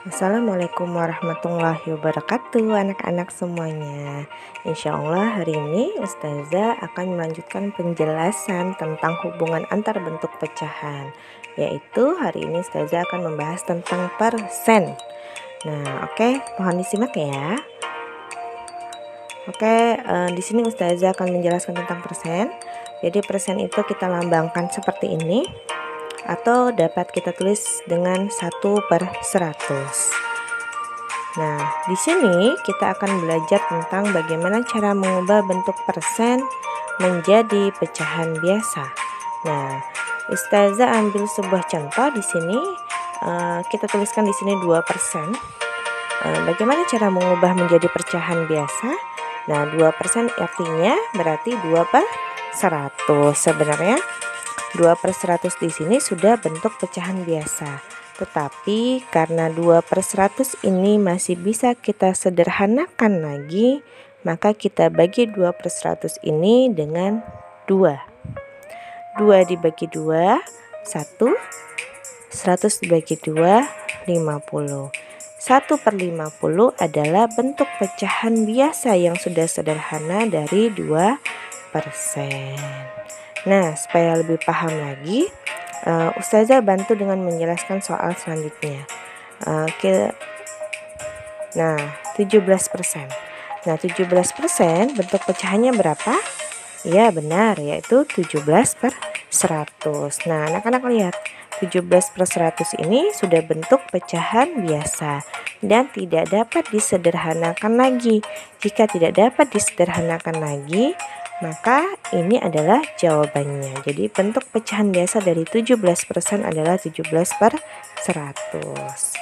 Assalamualaikum warahmatullahi wabarakatuh anak-anak semuanya. Insya Allah hari ini Ustazah akan melanjutkan penjelasan tentang hubungan antar bentuk pecahan. Yaitu hari ini Ustazah akan membahas tentang persen. Nah oke, mohon disimak ya. Oke, di sini Ustazah akan menjelaskan tentang persen. Jadi persen itu kita lambangkan seperti ini, atau dapat kita tulis dengan 1/100. Nah, di sini kita akan belajar tentang bagaimana cara mengubah bentuk persen menjadi pecahan biasa. Nah, Ustazah ambil sebuah contoh di sini. Kita tuliskan di sini 2%. Bagaimana cara mengubah menjadi pecahan biasa? Nah, 2% artinya berarti 2/100. Sebenarnya 2/100 di sini sudah bentuk pecahan biasa. Tetapi karena 2/100 ini masih bisa kita sederhanakan lagi, maka kita bagi 2/100 ini dengan 2. 2 dibagi 2, 1. 100 dibagi 2, 50. 1/50 adalah bentuk pecahan biasa yang sudah sederhana dari 2%. Nah, supaya lebih paham lagi, Ustazah bantu dengan menjelaskan soal selanjutnya. Nah, 17%. Nah, 17% bentuk pecahannya berapa? Ya, benar, yaitu 17/100. Nah, anak-anak lihat, 17/100 ini sudah bentuk pecahan biasa dan tidak dapat disederhanakan lagi. Jika tidak dapat disederhanakan lagi, maka ini adalah jawabannya. Jadi bentuk pecahan biasa dari 17% adalah 17/100.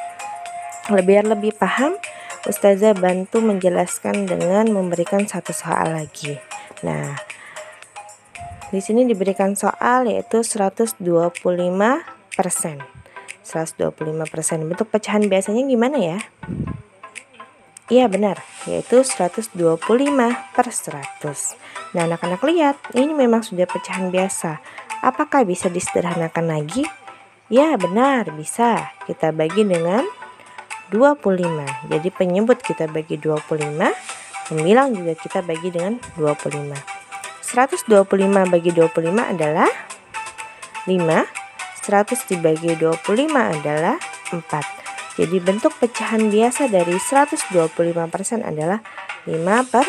Biar lebih paham, Ustazah bantu menjelaskan dengan memberikan satu soal lagi. Nah, di sini diberikan soal yaitu 125%. 125%. Bentuk pecahan biasanya gimana ya? Iya benar, yaitu 125/100. Nah, anak-anak lihat, ini memang sudah pecahan biasa. Apakah bisa disederhanakan lagi? Ya benar, bisa. Kita bagi dengan 25. Jadi penyebut kita bagi 25, pembilang juga kita bagi dengan 25. 125 bagi 25 adalah 5. 100 dibagi 25 adalah 4. Jadi bentuk pecahan biasa dari 125% adalah 5/4.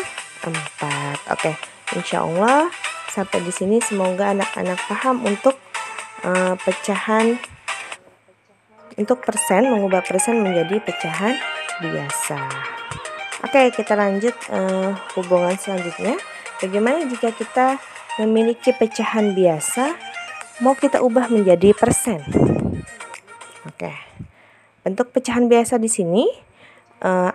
Oke, insya Allah sampai di sini semoga anak-anak paham untuk pecahan, untuk persen, mengubah persen menjadi pecahan biasa. Oke, kita lanjut hubungan selanjutnya. Bagaimana jika kita memiliki pecahan biasa, mau kita ubah menjadi persen? Oke, bentuk pecahan biasa di sini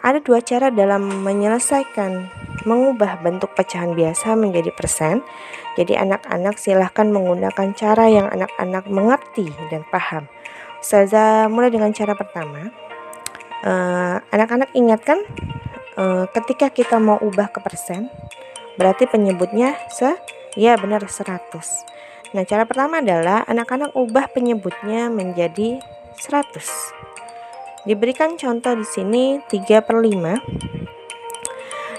ada dua cara dalam menyelesaikan mengubah bentuk pecahan biasa menjadi persen. Jadi anak-anak silahkan menggunakan cara yang anak-anak mengerti dan paham. Ustazah mulai dengan cara pertama. Anak-anak ingatkan ketika kita mau ubah ke persen, berarti penyebutnya ya benar 100. Nah, cara pertama adalah anak-anak ubah penyebutnya menjadi 100. Diberikan contoh di sini 3/5.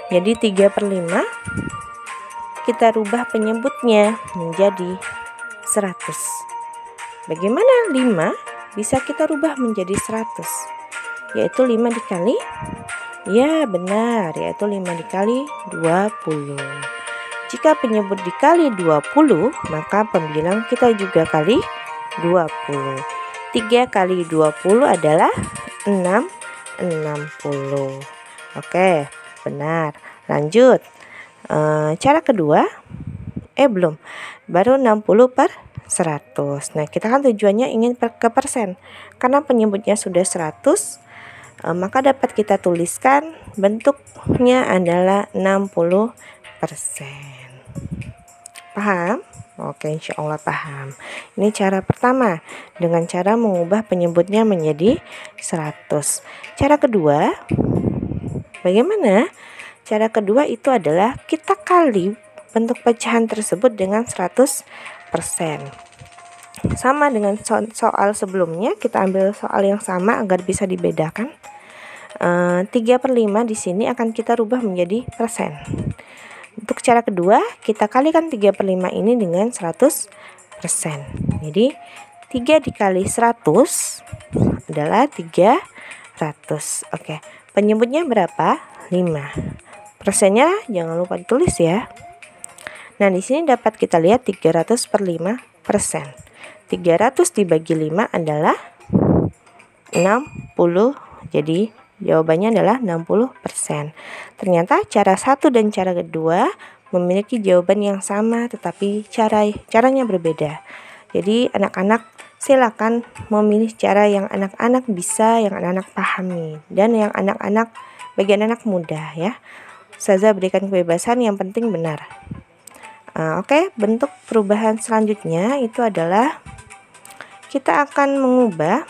Jadi 3/5 kita rubah penyebutnya menjadi 100. Bagaimana 5 bisa kita rubah menjadi 100? Yaitu 5 dikali, ya benar, yaitu 5 dikali 20. Jika penyebut dikali 20, maka pembilang kita juga kali 20. 3 kali 20 adalah 60. Oke, benar. Lanjut. Cara kedua, belum. Baru 60/100. Nah, kita kan tujuannya ingin ke persen. Karena penyebutnya sudah 100, maka dapat kita tuliskan bentuknya adalah 60%. Paham? Oke, insya Allah paham. Ini cara pertama, dengan cara mengubah penyebutnya menjadi 100. Cara kedua, bagaimana? Cara kedua itu adalah kita kali bentuk pecahan tersebut dengan 100%. Sama dengan soal sebelumnya, kita ambil soal yang sama agar bisa dibedakan. 3/5 di sini akan kita rubah menjadi persen. Untuk cara kedua, kita kalikan 3/5 ini dengan 100%. Jadi 3 dikali 100 adalah 300. Oke, penyebutnya berapa? 5. Persennya jangan lupa ditulis ya. Nah, di sini dapat kita lihat 300/5%. 300 dibagi 5 adalah 60. Jadi jawabannya adalah 60%. Ternyata cara satu dan cara kedua memiliki jawaban yang sama, tetapi caranya berbeda. Jadi anak-anak silakan memilih cara yang anak-anak bisa, yang anak-anak pahami, dan yang anak-anak bagian anak muda ya. Ustazah berikan kebebasan, yang penting benar. Oke, bentuk perubahan selanjutnya itu adalah kita akan mengubah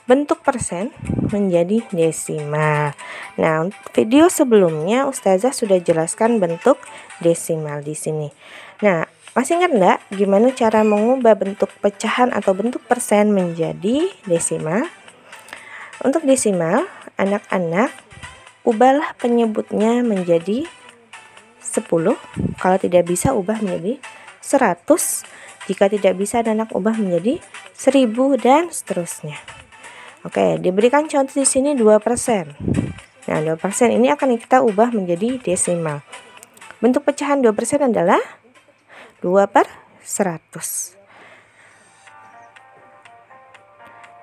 bentuk persen menjadi desimal. Nah, video sebelumnya Ustazah sudah jelaskan bentuk desimal di sini. Nah, masih ingat enggak gimana cara mengubah bentuk pecahan atau bentuk persen menjadi desimal? Untuk desimal, anak-anak ubahlah penyebutnya menjadi 10. Kalau tidak bisa, ubah menjadi 100. Jika tidak bisa, anak ubah menjadi 1000 dan seterusnya. Oke, diberikan contoh di sini 2%. Nah, 2% ini akan kita ubah menjadi desimal. Bentuk pecahan 2% adalah 2/100.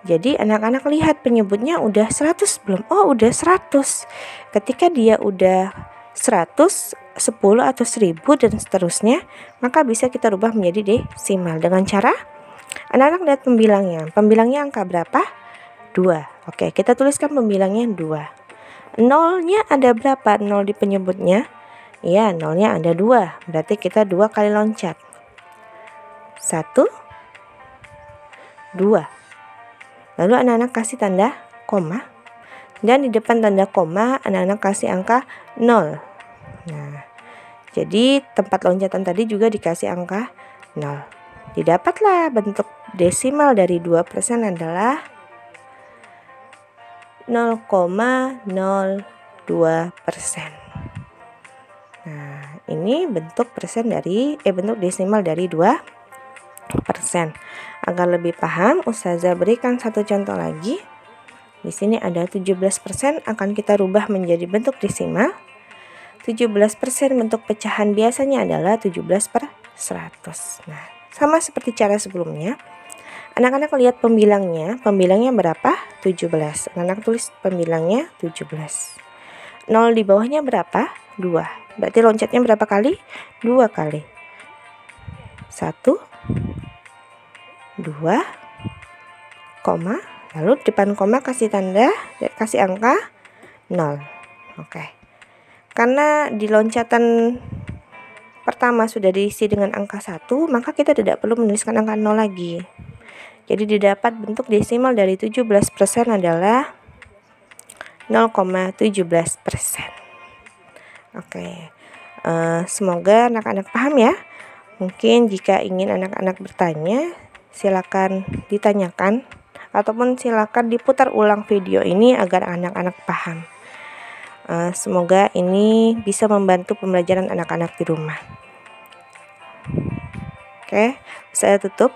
Jadi anak-anak lihat penyebutnya udah 100 belum? Oh, udah 100. Ketika dia udah 100, 10 atau 1000 dan seterusnya, maka bisa kita rubah menjadi desimal dengan cara anak-anak lihat pembilangnya. Pembilangnya angka berapa? 2. Oke, kita tuliskan pembilangnya 2. Nolnya ada berapa? Nol di penyebutnya? Ya, nolnya ada 2. Berarti kita 2 kali loncat. 1, 2. Lalu anak-anak kasih tanda koma. Dan di depan tanda koma, anak-anak kasih angka 0. Nah, jadi tempat loncatan tadi juga dikasih angka 0. Didapatlah bentuk desimal dari 2% adalah 0,02%. Nah, ini bentuk bentuk desimal dari 2%. Agar lebih paham, Ustazah berikan satu contoh lagi. Di sini ada 17% akan kita rubah menjadi bentuk desimal. 17% bentuk pecahan biasanya adalah 17/100. Nah, sama seperti cara sebelumnya. Anak-anak lihat pembilangnya. Pembilangnya berapa? 17. Anak-anak tulis pembilangnya 17. 0 di bawahnya berapa? 2. Berarti loncatnya berapa kali? 2 kali. 1, 2, koma. Lalu depan koma kasih angka 0. Oke. Karena di loncatan pertama sudah diisi dengan angka 1, maka kita tidak perlu menuliskan angka 0 lagi. Jadi didapat bentuk desimal dari 17% adalah 0,17%. Oke. Semoga anak-anak paham ya. Mungkin jika ingin anak-anak bertanya, silakan ditanyakan ataupun silakan diputar ulang video ini agar anak-anak paham. Semoga ini bisa membantu pembelajaran anak-anak di rumah. Oke, saya tutup.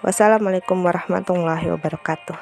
Wassalamualaikum warahmatullahi wabarakatuh.